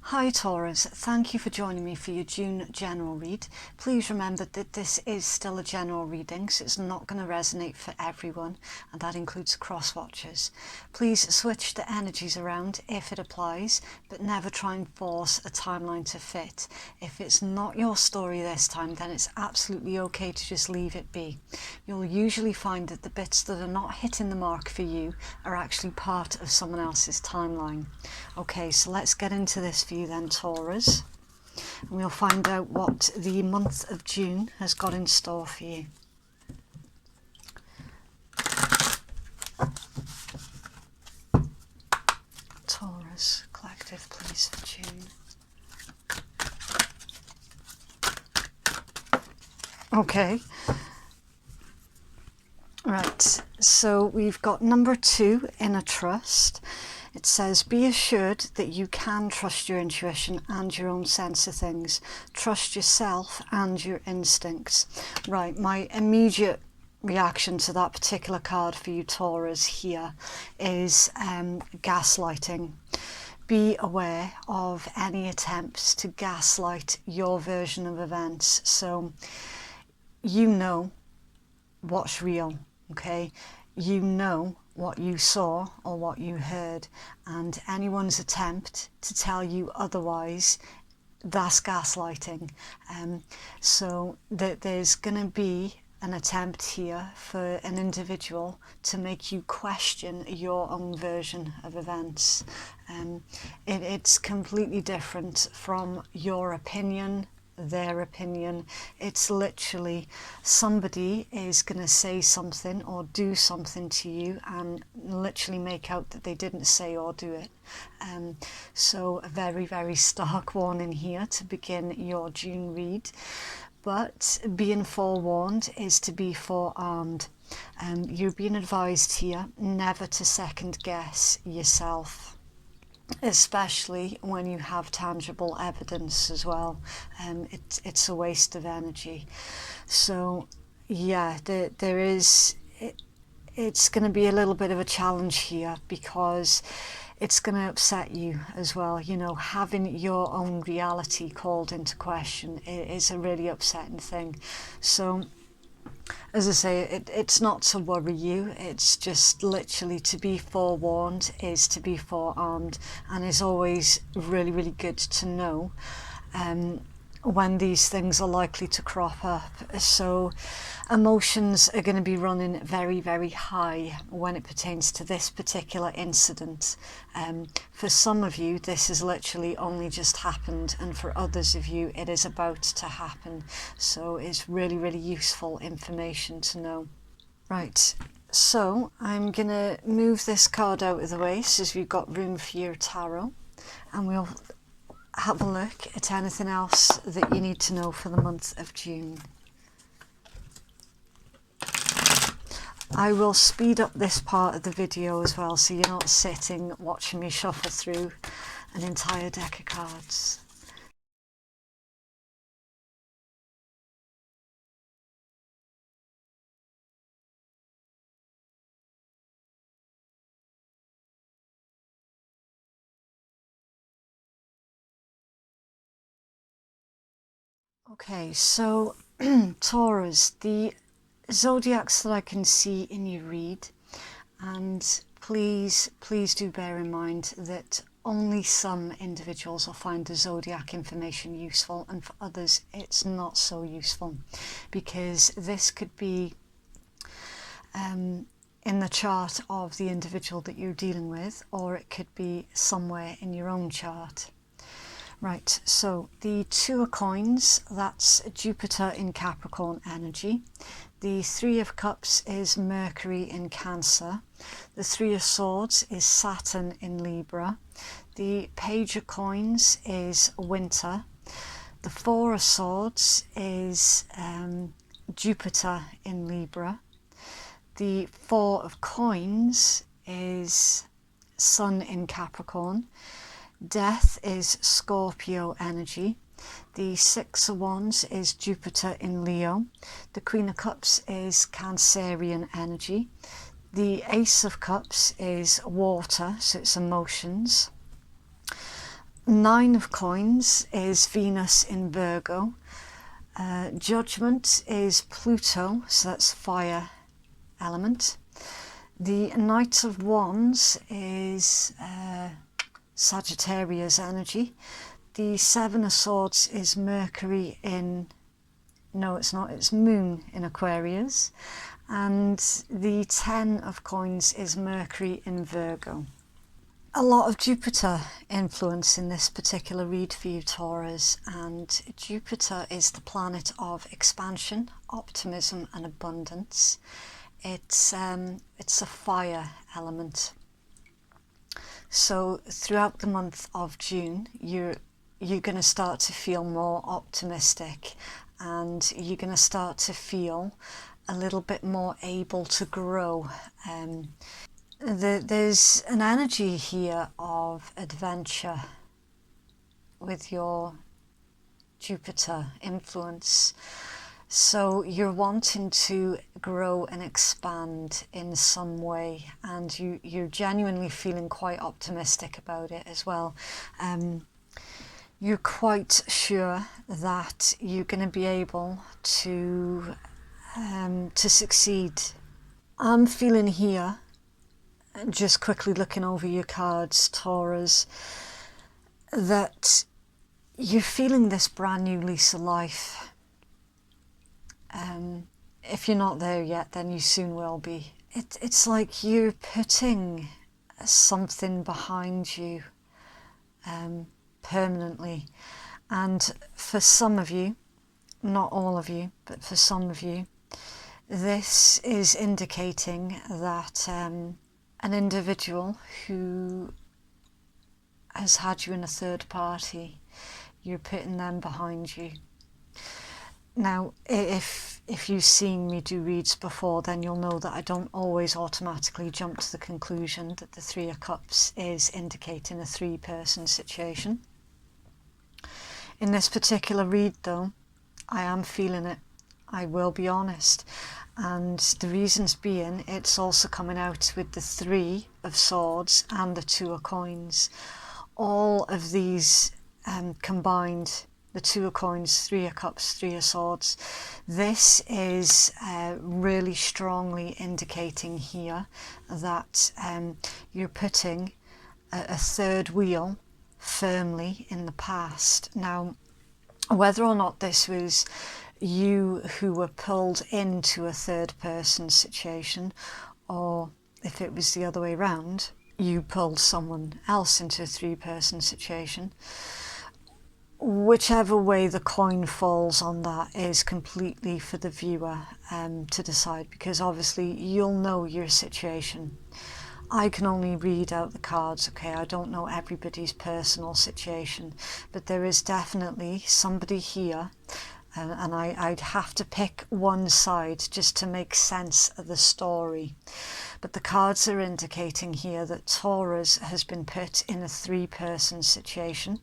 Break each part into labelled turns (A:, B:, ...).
A: Hi Taurus, thank you for joining me for your June general read. Please remember that this is still a general reading, so it's not going to resonate for everyone, and that includes cross watchers. Please switch the energies around if it applies, but never try and force a timeline to fit. If it's not your story this time, then it's absolutely okay to just leave it be. You'll usually find that the bits that are not hitting the mark for you are actually part of someone else's timeline. Okay, so let's get into this for you then, Taurus, and we'll find out what the month of June has got in store for you. Taurus collective, please, for June. Okay, right, so we've got number 2, inner trust. It says, be assured that you can trust your intuition and your own sense of things. Trust yourself and your instincts. Right, my immediate reaction to that particular card for you, Taurus, here is gaslighting. Be aware of any attempts to gaslight your version of events. So you know what's real, okay? You know what you saw or what you heard, and anyone's attempt to tell you otherwise, that's gaslighting. So that there's going to be an attempt here for an individual to make you question your own version of events. It's completely different from your opinion, their opinion. It's literally somebody is going to say something or do something to you and literally make out that they didn't say or do it. So a very, very stark warning here to begin your June read. But being forewarned is to be forearmed. You're being advised here never to second guess yourself, especially when you have tangible evidence as well. It's a waste of energy. So yeah, there is, it's going to be a little bit of a challenge here, because it's going to upset you as well. You know, having your own reality called into question is a really upsetting thing. So as I say, it's not to worry you, it's just literally to be forewarned is to be forearmed, and is always really, really good to know when these things are likely to crop up. So emotions are going to be running very, very high when it pertains to this particular incident. For some of you, this has literally only just happened, and for others of you, it is about to happen. So it's really, really useful information to know. Right, so I'm going to move this card out of the way so we've got room for your tarot, and we'll have a look at anything else that you need to know for the month of June. I will speed up this part of the video as well, so you're not sitting watching me shuffle through an entire deck of cards. Okay, so Taurus, the zodiacs that I can see in your read, and please do bear in mind that only some individuals will find the zodiac information useful, and for others it's not so useful, because this could be in the chart of the individual that you're dealing with, or it could be somewhere in your own chart. Right, so the 2 of coins, that's Jupiter in Capricorn energy. The 3 of cups is Mercury in Cancer. The 3 of swords is Saturn in Libra. The page of coins is winter. The 4 of swords is Jupiter in Libra. The 4 of coins is Sun in Capricorn. Death is Scorpio energy. The 6 of wands is Jupiter in Leo. The Queen of Cups is Cancerian energy. The Ace of Cups is water, so it's emotions. Nine of Coins is Venus in Virgo. Judgment is Pluto, so that's fire element. The Knight of Wands is Sagittarius energy. The Seven of Swords is Mercury in, no it's not, it's Moon in Aquarius. And the Ten of Coins is Mercury in Virgo. A lot of Jupiter influence in this particular read for you, Taurus, and Jupiter is the planet of expansion, optimism and abundance. It's a fire element. So throughout the month of June, you're going to start to feel more optimistic, and you're going to start to feel a little bit more able to grow. There's an energy here of adventure with your Jupiter influence. So you're wanting to grow and expand in some way, and you're genuinely feeling quite optimistic about it as well. You're quite sure that you're going to be able to succeed. I'm feeling here, just quickly looking over your cards, Taurus, that you're feeling this brand new lease of life. If you're not there yet, then you soon will be. It's like you're putting something behind you permanently. And for some of you, not all of you, but for some of you, this is indicating that an individual who has had you in a third party, you're putting them behind you. Now, if you've seen me do reads before, then you'll know that I don't always automatically jump to the conclusion that the Three of Cups is indicating a three-person situation. In this particular read, though, I am feeling it. I will be honest. And the reasons being, it's also coming out with the Three of Swords and the Two of Coins. All of these combined, the Two of Coins, Three of Cups, Three of Swords. This is really strongly indicating here that you're putting a third wheel firmly in the past. Now, whether or not this was you who were pulled into a third person situation, or if it was the other way around, you pulled someone else into a three-person situation, whichever way the coin falls on that is completely for the viewer to decide, because obviously you'll know your situation. I can only read out the cards, okay? I don't know everybody's personal situation, but there is definitely somebody here, and I'd have to pick one side just to make sense of the story. But the cards are indicating here that Taurus has been put in a three-person situation.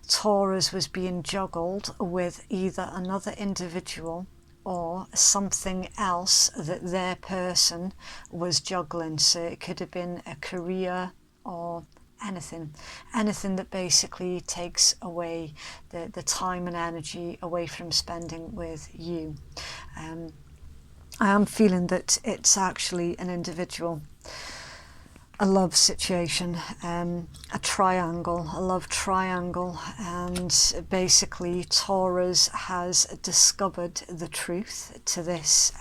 A: Taurus was being juggled with either another individual or something else that their person was juggling. So it could have been a career or anything that basically takes away the time and energy away from spending with you. I am feeling that it's actually an individual, a love situation, a triangle, a love triangle, and basically Taurus has discovered the truth to this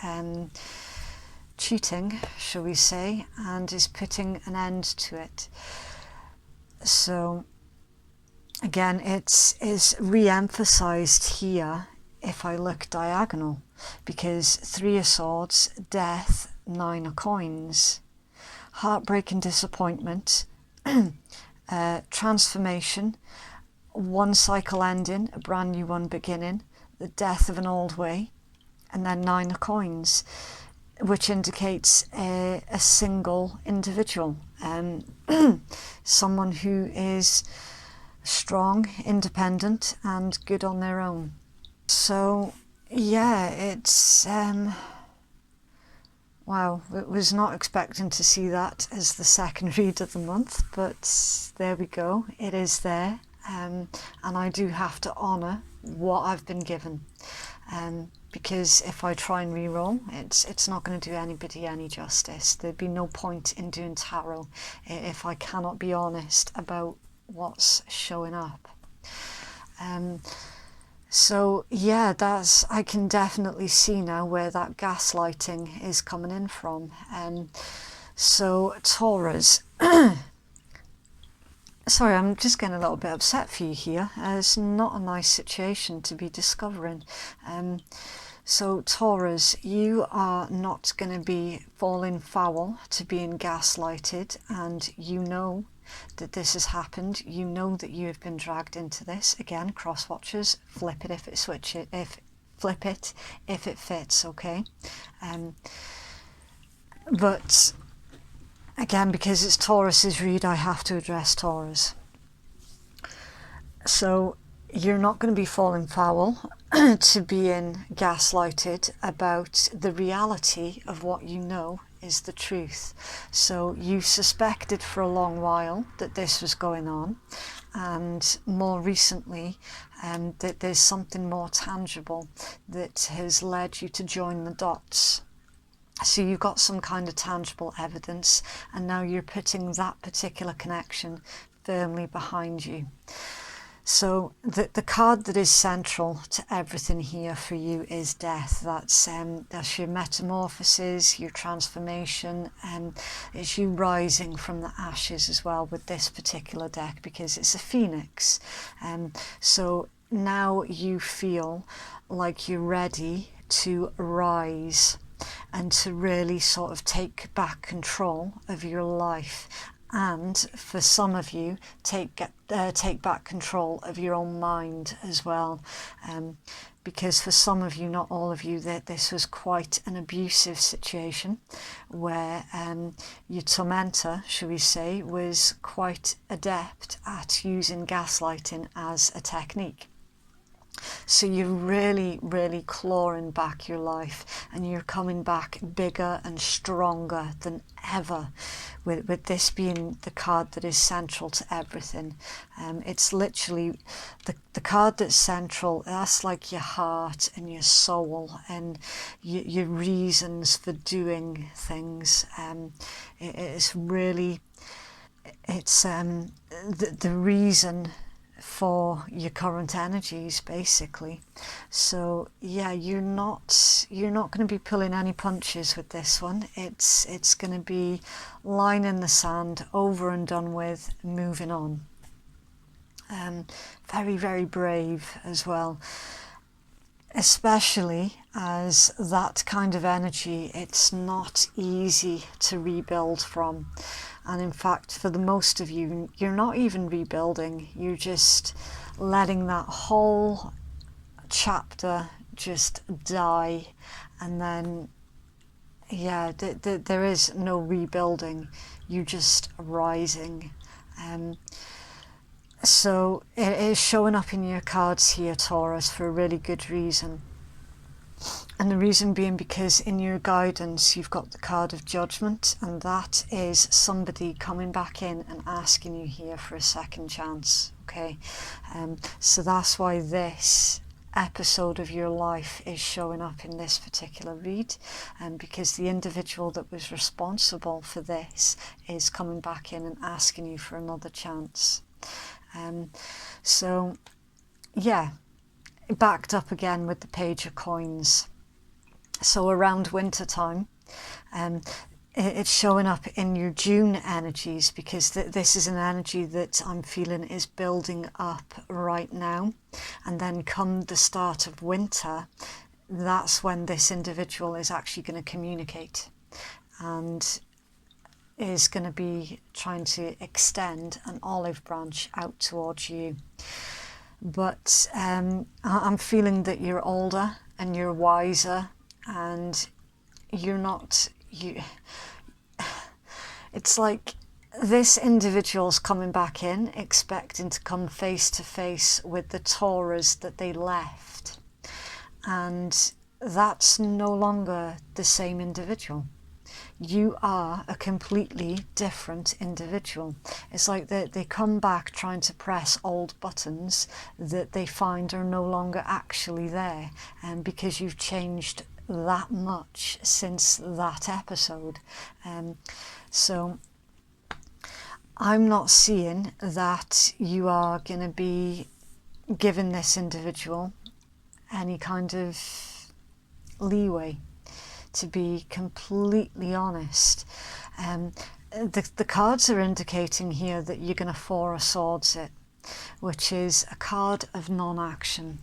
A: cheating, shall we say, and is putting an end to it. So again, it is re-emphasized here if I look diagonal, because Three of Swords, death, Nine of Coins, heartbreak and disappointment, transformation, one cycle ending, a brand new one beginning, the death of an old way, and then Nine of Coins, which indicates a single individual, someone who is strong, independent and good on their own. So yeah, it's wow, I was not expecting to see that as the second read of the month, but there we go, it is there. and I do have to honour what I've been given, because if I try and re-roll, it's not going to do anybody any justice. There'd be no point in doing tarot if I cannot be honest about what's showing up. So yeah, I can definitely see now where that gaslighting is coming in from. So Taurus, sorry, I'm just getting a little bit upset for you here. It's not a nice situation to be discovering. So Taurus, you are not going to be falling foul to being gaslighted, and you know that this has happened. You know that you have been dragged into this. Again, cross watchers, flip it if it flip it if it fits, okay? But again, because it's Taurus's read, I have to address Taurus. So you're not going to be falling foul to being gaslighted about the reality of what you know is the truth. So you suspected for a long while that this was going on, and more recently that there's something more tangible that has led you to join the dots. So you've got some kind of tangible evidence, and now you're putting that particular connection firmly behind you. So the card that is central to everything here for you is death. That's your metamorphosis, your transformation, and it's you rising from the ashes as well with this particular deck, because it's a phoenix. So now you feel like you're ready to rise and to really sort of take back control of your life. And for some of you, take back control of your own mind as well, because for some of you, not all of you, that this was quite an abusive situation where your tormentor, shall we say, was quite adept at using gaslighting as a technique. So you're really, really clawing back your life, and you're coming back bigger and stronger than ever, with this being the card that is central to everything. It's literally the card that's central. That's like your heart and your soul and your reasons for doing things. It's really, it's the reason for your current energies, basically. So yeah, you're not going to be pulling any punches with this one. It's going to be line in the sand, over and done with, moving on. Very, very brave as well, especially as that kind of energy, it's not easy to rebuild from. And in fact, for the most of you, you're not even rebuilding, you're just letting that whole chapter just die. And then, yeah, there is no rebuilding, you're just rising. So it is showing up in your cards here, Taurus, for a really good reason. And the reason being because in your guidance you've got the card of Judgment, and that is somebody coming back in and asking you here for a second chance, okay? So that's why this episode of your life is showing up in this particular read, because the individual that was responsible for this is coming back in and asking you for another chance. So yeah, backed up again with the Page of Coins. So around winter time, it's showing up in your June energies, because this is an energy that I'm feeling is building up right now. And then come the start of winter, that's when this individual is actually going to communicate and is going to be trying to extend an olive branch out towards you. But I'm feeling that you're older and you're wiser, and you're not, it's like this individual's coming back in expecting to come face to face with the Taurus that they left, and that's no longer the same individual. you are a completely different individual. It's like they come back trying to press old buttons that they find are no longer actually there, and because you've changed that much since that episode. So I'm not seeing that you are going to be giving this individual any kind of leeway, to be completely honest. The cards are indicating here that you're going to Four of Swords it, which is a card of non-action.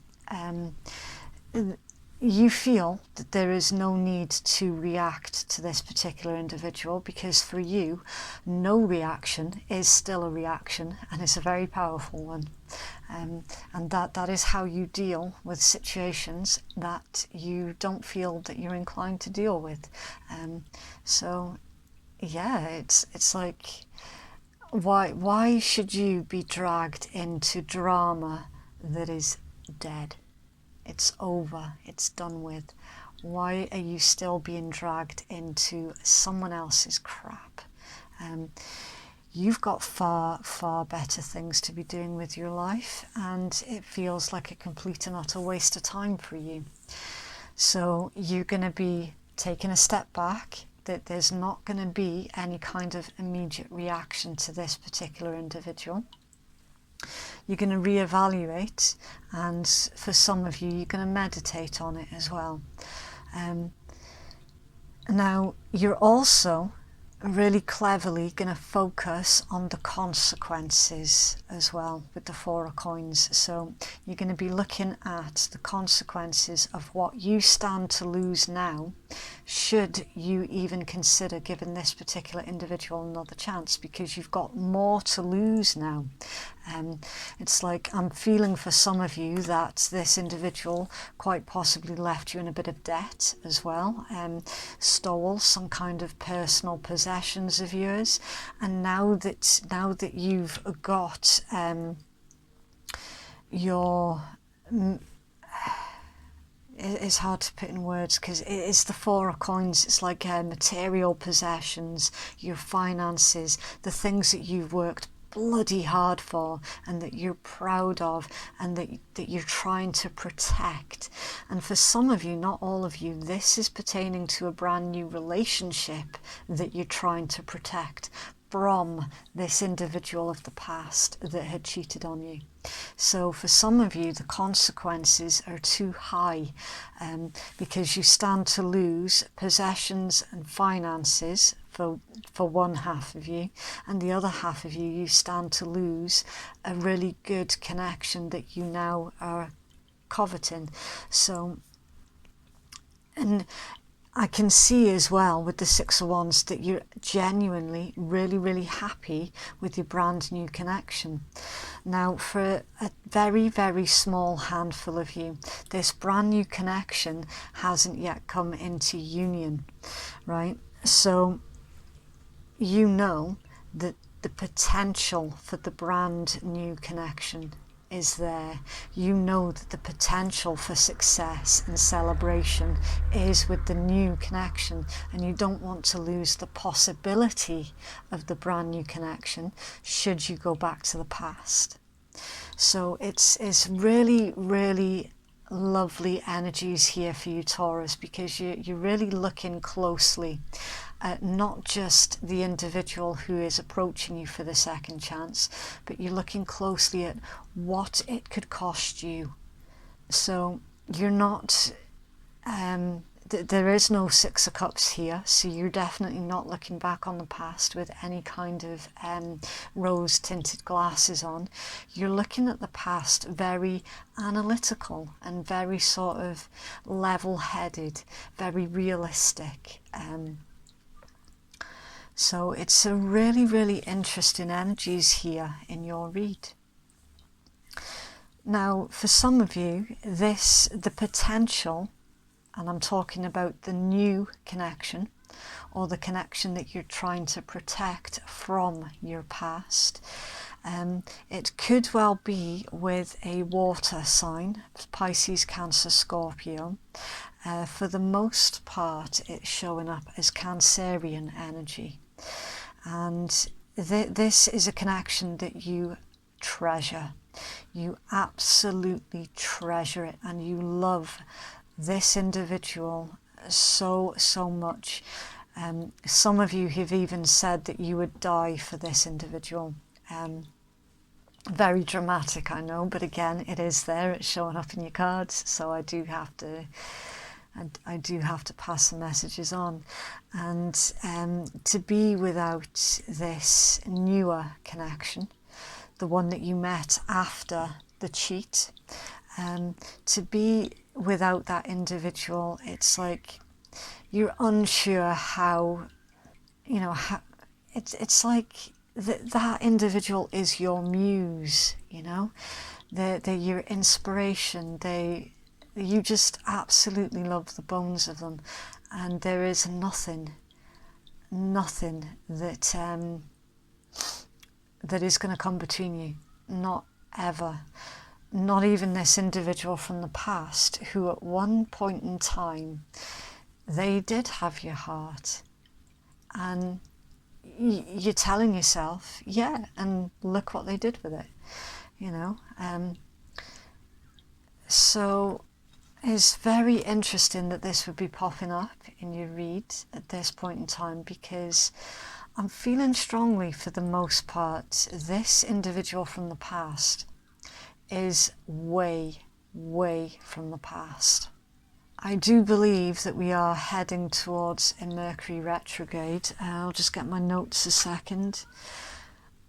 A: You feel that there is no need to react to this particular individual, because for you, no reaction is still a reaction, and it's a very powerful one. And that is how you deal with situations that you don't feel that you're inclined to deal with. So yeah, it's like, why should you be dragged into drama that is dead? It's over, it's done with. Why are you still being dragged into someone else's crap? You've got far, far better things to be doing with your life, and it feels like a complete and utter waste of time for you. So you're going to be taking a step back, that there's not going to be any kind of immediate reaction to this particular individual. You're going to reevaluate, and for some of you, you're going to meditate on it as well. Now, you're also really cleverly going to focus on the consequences as well with the Four of Coins. So you're going to be looking at the consequences of what you stand to lose now, should you even consider giving this particular individual another chance, because you've got more to lose now. It's like, I'm feeling for some of you that this individual quite possibly left you in a bit of debt as well, stole some kind of personal possessions of yours, and now that you've got your it's hard to put in words, because it's the Four of Coins. It's like material possessions, your finances, the things that you've worked bloody hard for and that you're proud of and that you're trying to protect. And for some of you, not all of you, this is pertaining to a brand new relationship that you're trying to protect from this individual of the past that had cheated on you. So for some of you, the consequences are too high, because you stand to lose possessions and finances for one half of you, and the other half of you stand to lose a really good connection that you now are coveting. So, and I can see as well with the Six of Wands that you're genuinely really, really happy with your brand new connection. Now, for a very, very small handful of you, this brand new connection hasn't yet come into union, right? So you know that the potential for the brand new connection is there. You know that the potential for success and celebration is with the new connection, and you don't want to lose the possibility of the brand new connection should you go back to the past. So it's really, really lovely energies here for you, Taurus, because you're really looking closely at not just the individual who is approaching you for the second chance, but you're looking closely at what it could cost you. So you're not, there is no Six of Cups here, so you're definitely not looking back on the past with any kind of rose-tinted glasses on. You're looking at the past very analytical and very sort of level-headed, very realistic. So it's a really, really interesting energies here in your read. Now, for some of you, the potential, and I'm talking about the new connection, or the connection that you're trying to protect from your past, It could well be with a water sign, Pisces, Cancer, Scorpio. For the most part, it's showing up as Cancerian energy. And this is a connection that you treasure. You absolutely treasure it, and you love this individual so much. Some of you have even said that you would die for this individual. Very dramatic, I know, but again, it is there. It's showing up in your cards, so I do have to pass the messages on. And to be without this newer connection, the one that you met after the cheat, to be without that individual, it's like you're unsure how, it's like that individual is your muse, they're your inspiration. You just absolutely love the bones of them, and there is nothing that that is going to come between you. Not ever. Not even this individual from the past, who at one point in time, they did have your heart, and you're telling yourself, yeah, and look what they did with it, so it's very interesting that this would be popping up in your read at this point in time, because I'm feeling strongly, for the most part, this individual from the past is way from the past. I do believe that we are heading towards a Mercury retrograde. I'll just get my notes a second.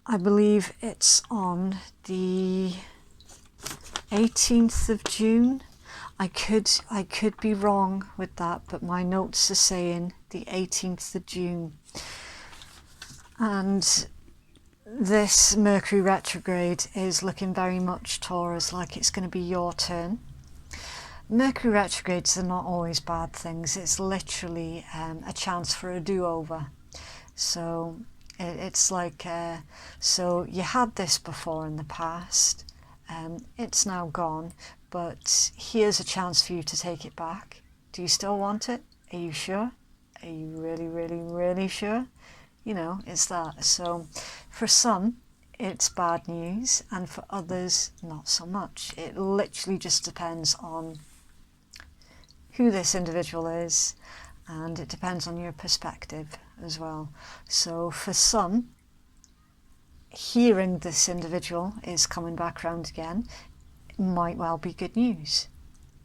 A: I believe it's on the 18th of June. I could be wrong with that, but my notes are saying the 18th of June. And this Mercury retrograde is looking very much, Taurus, like it's going to be your turn. Mercury retrogrades are not always bad things. It's literally a chance for a do-over. So it's like, so you had this before in the past, it's now gone, but here's a chance for you to take it back. Do you still want it? Are you sure? Are you really sure? It's that. So for some, it's bad news, and for others, not so much. It literally just depends on who this individual is, and it depends on your perspective as well. So for some, hearing this individual is coming back round again might well be good news.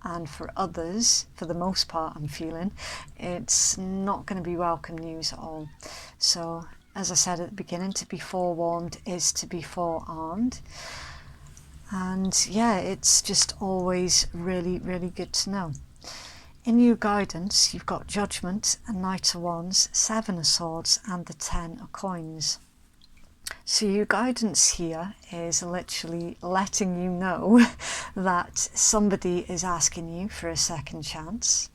A: And for others, for the most part, I'm feeling, it's not going to be welcome news at all. So, as I said at the beginning, to be forewarned is to be forearmed. And yeah, it's just always really good to know. In your guidance, you've got Judgment, a Knight of Wands, 7 of Swords, and the 10 of Coins. So your guidance here is literally letting you know that somebody is asking you for a second chance.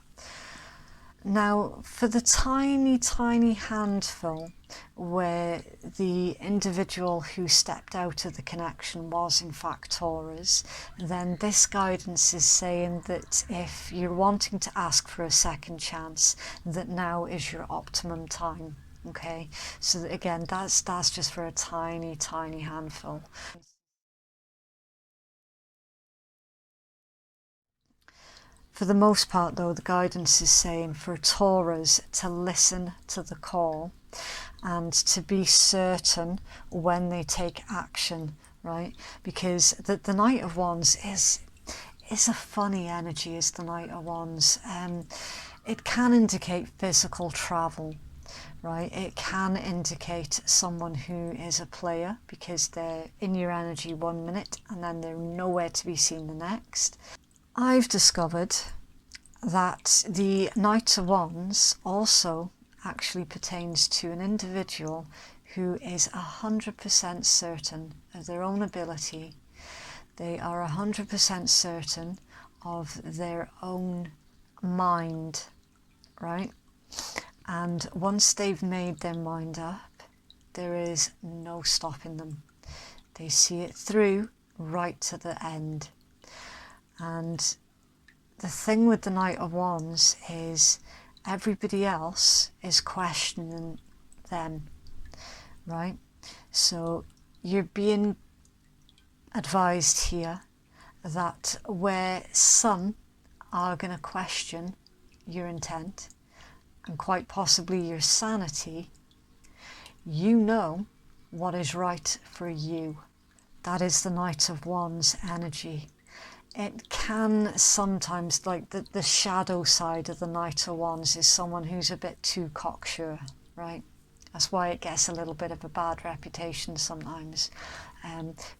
A: Now, for the tiny handful where the individual who stepped out of the connection was in fact Taurus, then this guidance is saying that if you're wanting to ask for a second chance, that now is your optimum time. Okay, so again, that's just for a tiny handful. For the most part, though, the guidance is saying for Taurus to listen to the call and to be certain when they take action, right? Because the Knight of Wands is a funny energy, is the Knight of Wands. It can indicate physical travel, right? It can indicate someone who is a player, because they're in your energy 1 minute and then they're nowhere to be seen the next. I've discovered that the Knight of Wands also actually pertains to an individual who is 100% certain of their own ability. They are 100% certain of their own mind, right? And once they've made their mind up, there is no stopping them. They see it through right to the end. And the thing with the Knight of Wands is everybody else is questioning them, right? So you're being advised here that where some are going to question your intent and quite possibly your sanity, you know what is right for you. That is the Knight of Wands energy. It can sometimes, like the shadow side of the Knight of Wands is someone who's a bit too cocksure, right? That's why it gets a little bit of a bad reputation sometimes,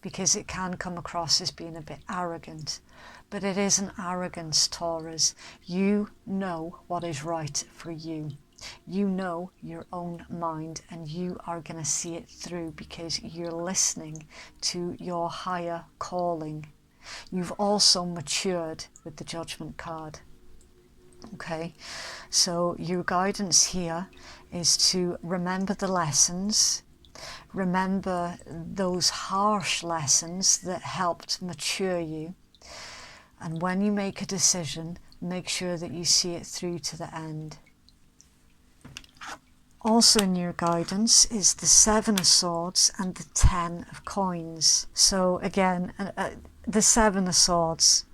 A: because it can come across as being a bit arrogant. But it isn't arrogance, Taurus. You know what is right for you. You know your own mind, and you are going to see it through because you're listening to your higher calling. You've also matured with the Judgment card. Okay, so your guidance here is to remember the lessons, remember those harsh lessons that helped mature you, and when you make a decision, make sure that you see it through to the end. Also in your guidance is the 7 of Swords and the 10 of Coins. So again, the 7 of Swords,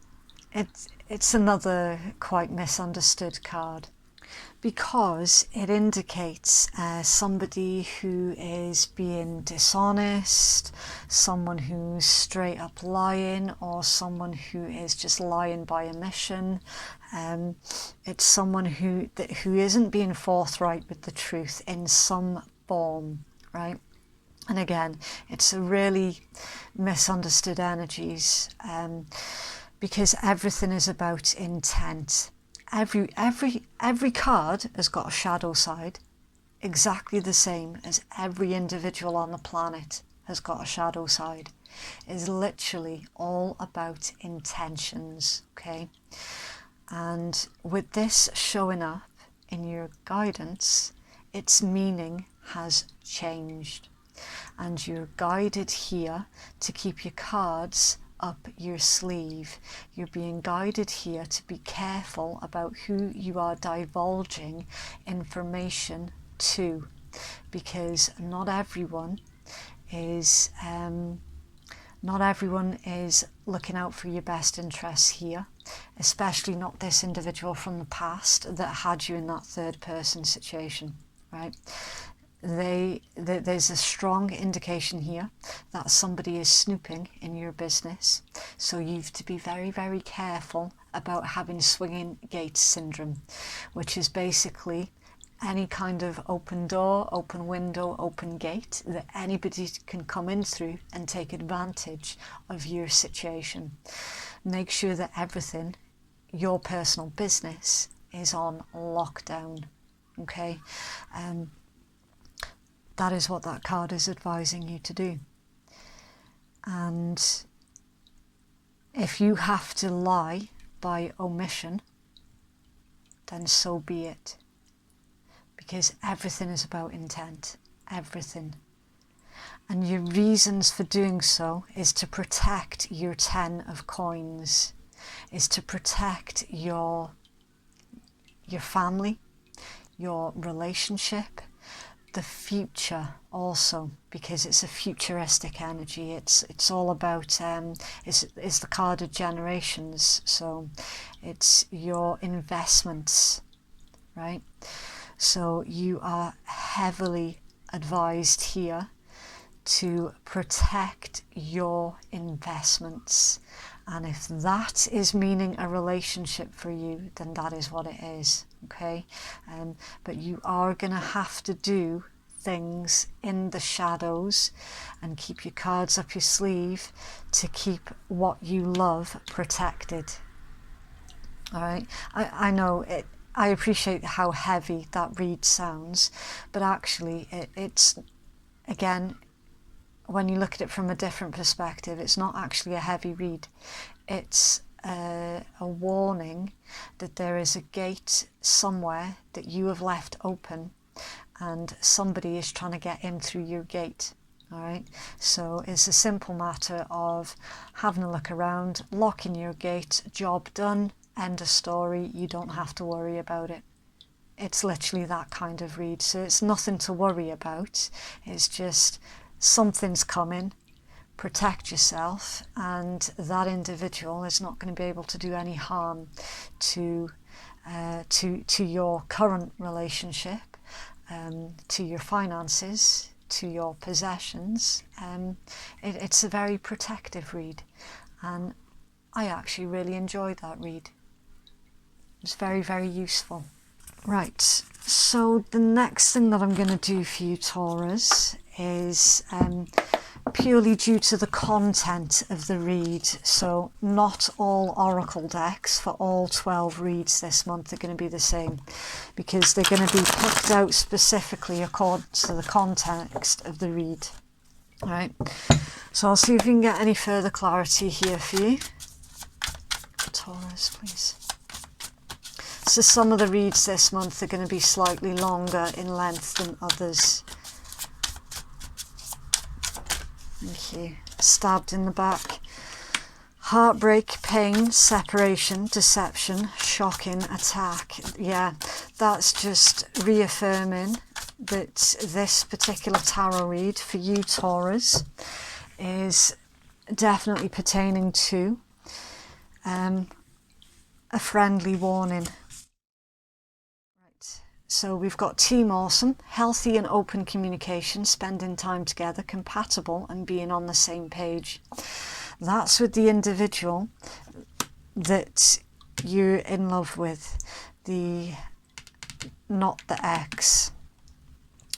A: it's another quite misunderstood card because it indicates somebody who is being dishonest, someone who's straight up lying, or someone who is just lying by omission. It's someone who isn't being forthright with the truth in some form, right? And again, it's a really misunderstood energies, because everything is about intent. Every card has got a shadow side, exactly the same as every individual on the planet has got a shadow side. It's literally all about intentions, okay? And with this showing up in your guidance, its meaning has changed. And you're guided here to keep your cards up your sleeve. You're being guided here to be careful about who you are divulging information to, because not everyone is looking out for your best interests here, especially not this individual from the past that had you in that third person situation, right? There's a strong indication here that somebody is snooping in your business, so you've to be very, very careful about having swinging gate syndrome, which is basically any kind of open door, open window, open gate that anybody can come in through and take advantage of your situation. Make sure that everything, your personal business, is on lockdown, okay? That is what that card is advising you to do. And if you have to lie by omission, then so be it. Because everything is about intent, everything. And your reasons for doing so is to protect your 10 of Coins, is to protect your family, your relationship, the future also, because it's a futuristic energy. It's all about it's the card of generations, so it's your investments, right? So you are heavily advised here to protect your investments, and if that is meaning a relationship for you, then that is what it is, okay? But you are going to have to do things in the shadows and keep your cards up your sleeve to keep what you love protected. All right, I know it. I appreciate how heavy that read sounds, but actually it's, again, when you look at it from a different perspective, it's not actually a heavy read. It's a warning that there is a gate somewhere that you have left open and somebody is trying to get in through your gate, All right, so it's a simple matter of having a look around, locking your gate, job done, end of story. You don't have to worry about it. It's literally that kind of read. So it's nothing to worry about. It's just something's coming. Protect yourself, and that individual is not going to be able to do any harm to your current relationship, to your finances, to your possessions. It's a very protective read, and I actually really enjoyed that read. It's very, very useful. Right, so the next thing that I'm going to do for you, Taurus, is purely due to the content of the read. So not all oracle decks for all 12 reads this month are going to be the same, because they're going to be picked out specifically according to the context of the read. All right, so I'll see if we can get any further clarity here for you, Taurus, please. So some of the reads this month are going to be slightly longer in length than others. Thank you. Stabbed in the back. Heartbreak, pain, separation, deception, shocking, attack. Yeah, that's just reaffirming that this particular tarot read for you, Taurus, is definitely pertaining to a friendly warning. So we've got team awesome, healthy and open communication, spending time together, compatible and being on the same page. That's with the individual that you're in love with, not the ex.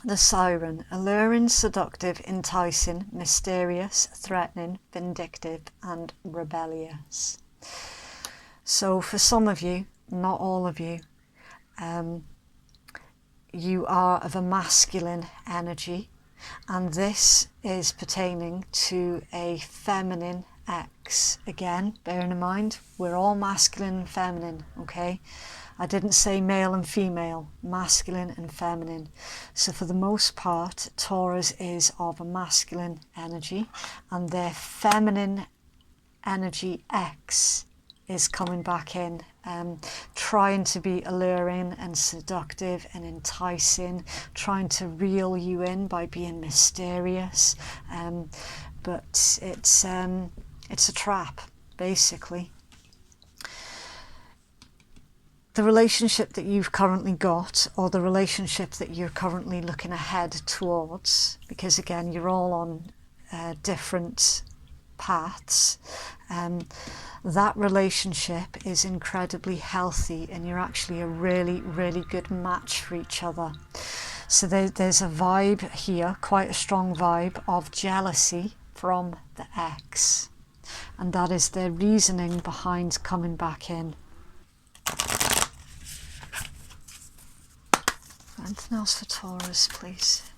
A: The siren, alluring, seductive, enticing, mysterious, threatening, vindictive and rebellious. So for some of you, not all of you, you are of a masculine energy, and this is pertaining to a feminine ex. Again, bearing in mind, we're all masculine and feminine, okay? I didn't say male and female, masculine and feminine. So for the most part, Taurus is of a masculine energy, and their feminine energy ex is coming back in, trying to be alluring and seductive and enticing, trying to reel you in by being mysterious, but it's a trap, basically. The relationship that you've currently got, or the relationship that you're currently looking ahead towards, because again, you're all on different paths, that relationship is incredibly healthy, and you're actually a really, really good match for each other. So there's a vibe here, quite a strong vibe of jealousy from the ex, and that is their reasoning behind coming back in. Anything else for Taurus, please?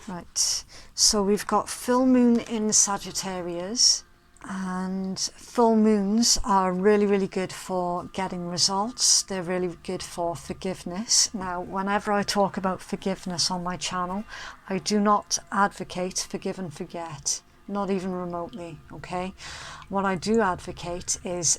A: Right, so we've got full moon in Sagittarius, and full moons are really, really good for getting results. They're really good for forgiveness. Now, whenever I talk about forgiveness on my channel, I do not advocate forgive and forget, not even remotely, okay? What I do advocate is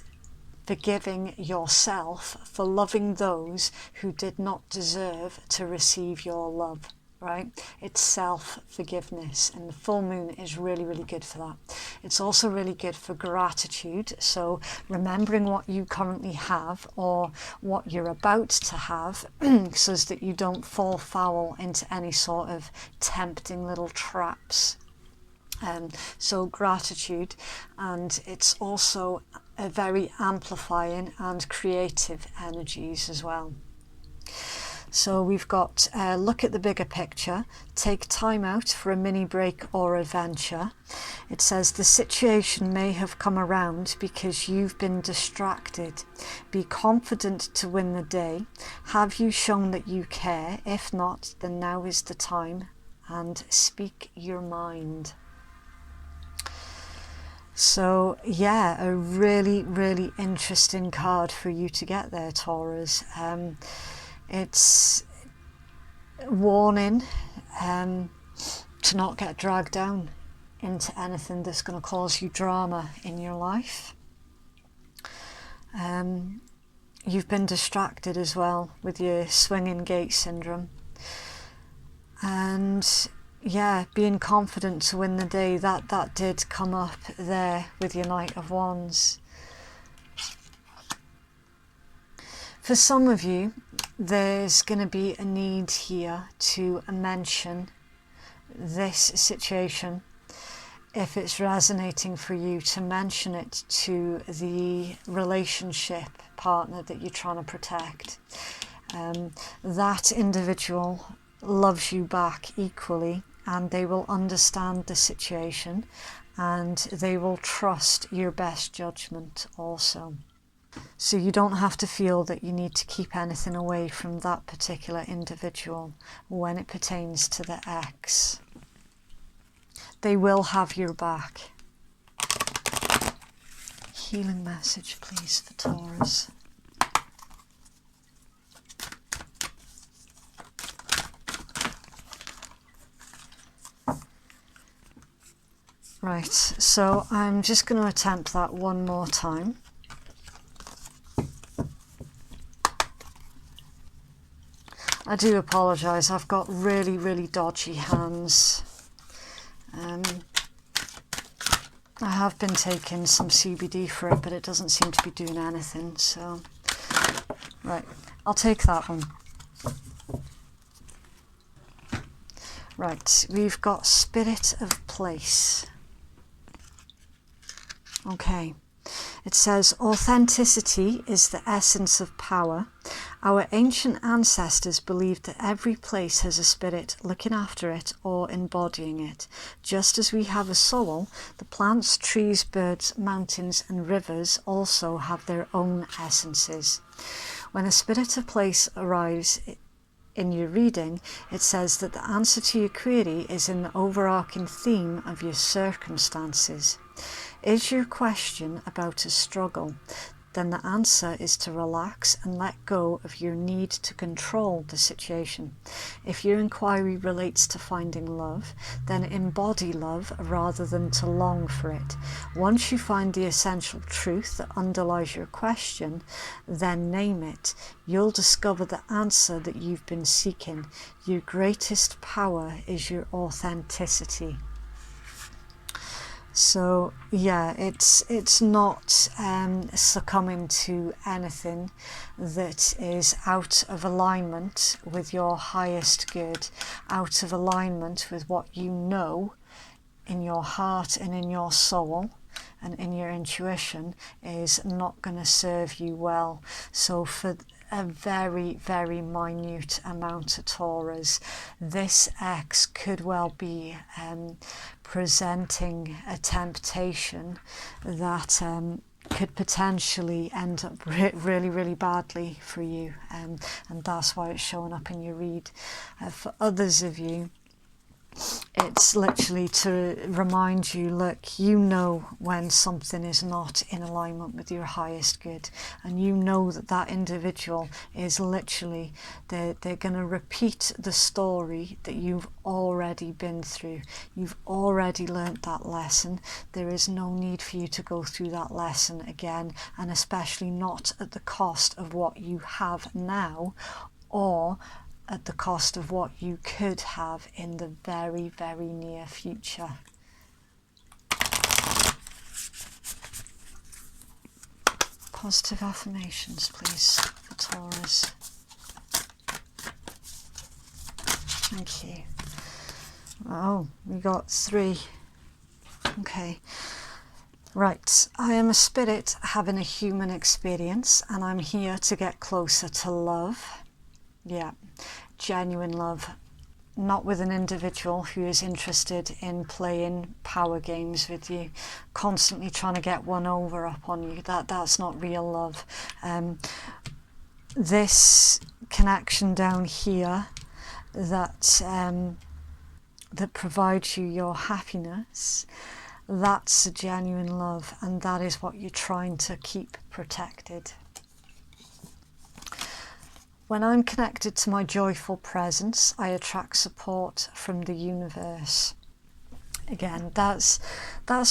A: forgiving yourself for loving those who did not deserve to receive your love. Right? It's self-forgiveness, and the full moon is really, really good for that. It's also really good for gratitude, so remembering what you currently have or what you're about to have so that you don't fall foul into any sort of tempting little traps. So gratitude, and it's also a very amplifying and creative energies as well. So we've got look at the bigger picture, take time out for a mini break or adventure. It says the situation may have come around because you've been distracted. Be confident to win the day. Have you shown that you care? If not, then now is the time, and speak your mind. So yeah, a really, really interesting card for you to get there, Taurus. It's warning to not get dragged down into anything that's going to cause you drama in your life. You've been distracted as well with your swinging gate syndrome. And yeah, being confident to win the day, that did come up there with your Knight of Wands. For some of you, there's going to be a need here to mention this situation. If it's resonating for you, to mention it to the relationship partner that you're trying to protect. That individual loves you back equally, and they will understand the situation, and they will trust your best judgment also. So you don't have to feel that you need to keep anything away from that particular individual when it pertains to the ex. They will have your back. Healing message, please, for Taurus. Right, so I'm just going to attempt that one more time. I do apologise, I've got really, really dodgy hands. I have been taking some CBD for it, but it doesn't seem to be doing anything, so... Right, I'll take that one. Right, we've got Spirit of Place. Okay, it says, authenticity is the essence of power. Our ancient ancestors believed that every place has a spirit looking after it or embodying it. Just as we have a soul, the plants, trees, birds, mountains and rivers also have their own essences. When a spirit of place arrives in your reading, it says that the answer to your query is in the overarching theme of your circumstances. Is your question about a struggle? Then the answer is to relax and let go of your need to control the situation. If your inquiry relates to finding love, then embody love rather than to long for it. Once you find the essential truth that underlies your question, then name it. You'll discover the answer that you've been seeking. Your greatest power is your authenticity. So yeah, it's not succumbing to anything that is out of alignment with your highest good, out of alignment with what you know in your heart and in your soul and in your intuition is not going to serve you well. So for a very, very minute amount of Taurus, this ex could well be presenting a temptation that could potentially end up really, really badly for you, and that's why it's showing up in your read. For others of you, it's literally to remind you, look, you know when something is not in alignment with your highest good, and you know that that individual is literally, they're going to repeat the story that you've already been through. You've already learnt that lesson. There is no need for you to go through that lesson again, and especially not at the cost of what you have now, or at the cost of what you could have in the very, very near future. Positive affirmations, please, for Taurus. Thank you. Oh, we got 3. Okay. Right, I am a spirit having a human experience, and I'm here to get closer to love. Yeah, genuine love, not with an individual who is interested in playing power games with you, constantly trying to get one over up on you. That's not real love. This connection down here that that provides you your happiness, that's a genuine love, and that is what you're trying to keep protected. When I'm connected to my joyful presence, I attract support from the universe. Again, that's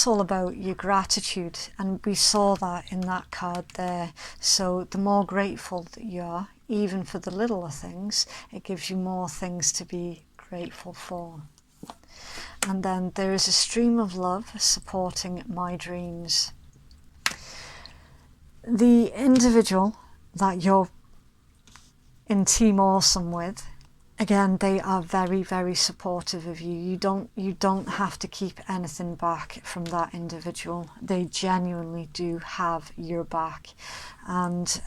A: all about your gratitude, and we saw that in that card there. So the more grateful that you are, even for the littler things, it gives you more things to be grateful for. And then there is a stream of love supporting my dreams. The individual that you're in Team Awesome with, again, they are very, very supportive of you. You don't have to keep anything back from that individual. They genuinely do have your back. And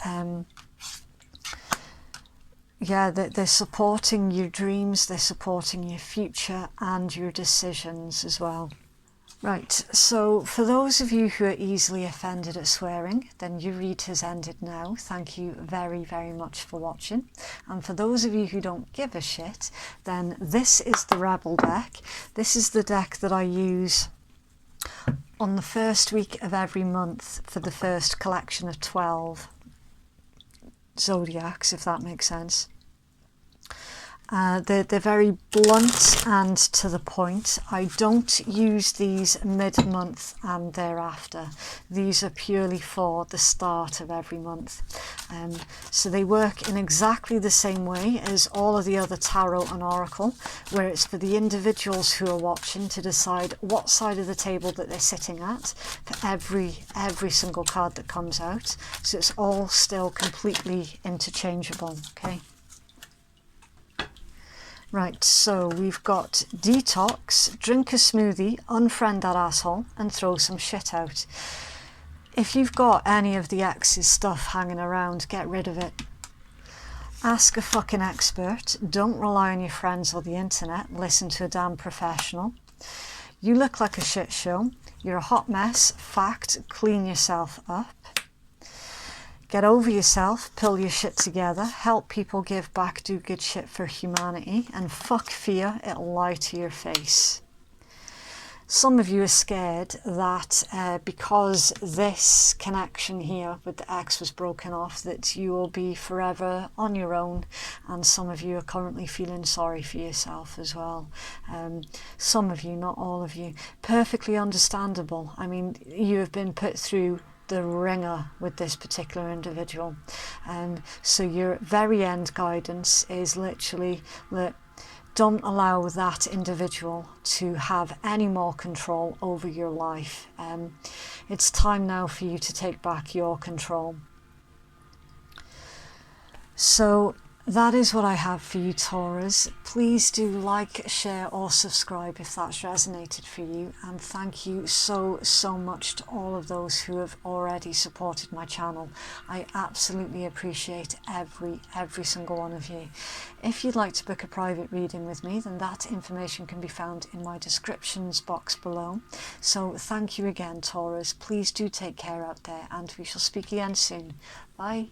A: yeah, they're supporting your dreams, they're supporting your future and your decisions as well. Right, so for those of you who are easily offended at swearing, then your read has ended now. Thank you very, very much for watching. And for those of you who don't give a shit, then this is the Rebel deck. This is the deck that I use on the first week of every month for the first collection of 12 zodiacs, if that makes sense. They're very blunt and to the point. I don't use these mid-month and thereafter. These are purely for the start of every month. So they work in exactly the same way as all of the other tarot and oracle, where it's for the individuals who are watching to decide what side of the table that they're sitting at for every single card that comes out. So it's all still completely interchangeable, okay? Right, so we've got detox, drink a smoothie, unfriend that asshole, and throw some shit out. If you've got any of the ex's stuff hanging around, get rid of it. Ask a fucking expert. Don't rely on your friends or the internet. Listen to a damn professional. You look like a shit show. You're a hot mess. Fact, clean yourself up. Get over yourself, pull your shit together, help people give back, do good shit for humanity, and fuck fear, it'll lie to your face. Some of you are scared that because this connection here with the ex was broken off, that you will be forever on your own, and some of you are currently feeling sorry for yourself as well. Some of you, not all of you. Perfectly understandable. I mean, you have been put through the ringer with this particular individual, and so your very end guidance is literally that don't allow that individual to have any more control over your life. It's time now for you to take back your control. So that is what I have for you, Taurus. Please do like, share or subscribe if that's resonated for you, and thank you so much to all of those who have already supported my channel. I absolutely appreciate every single one of you. If you'd like to book a private reading with me, then that information can be found in my descriptions box below. So thank you again, Taurus. Please do take care out there, and we shall speak again soon. Bye.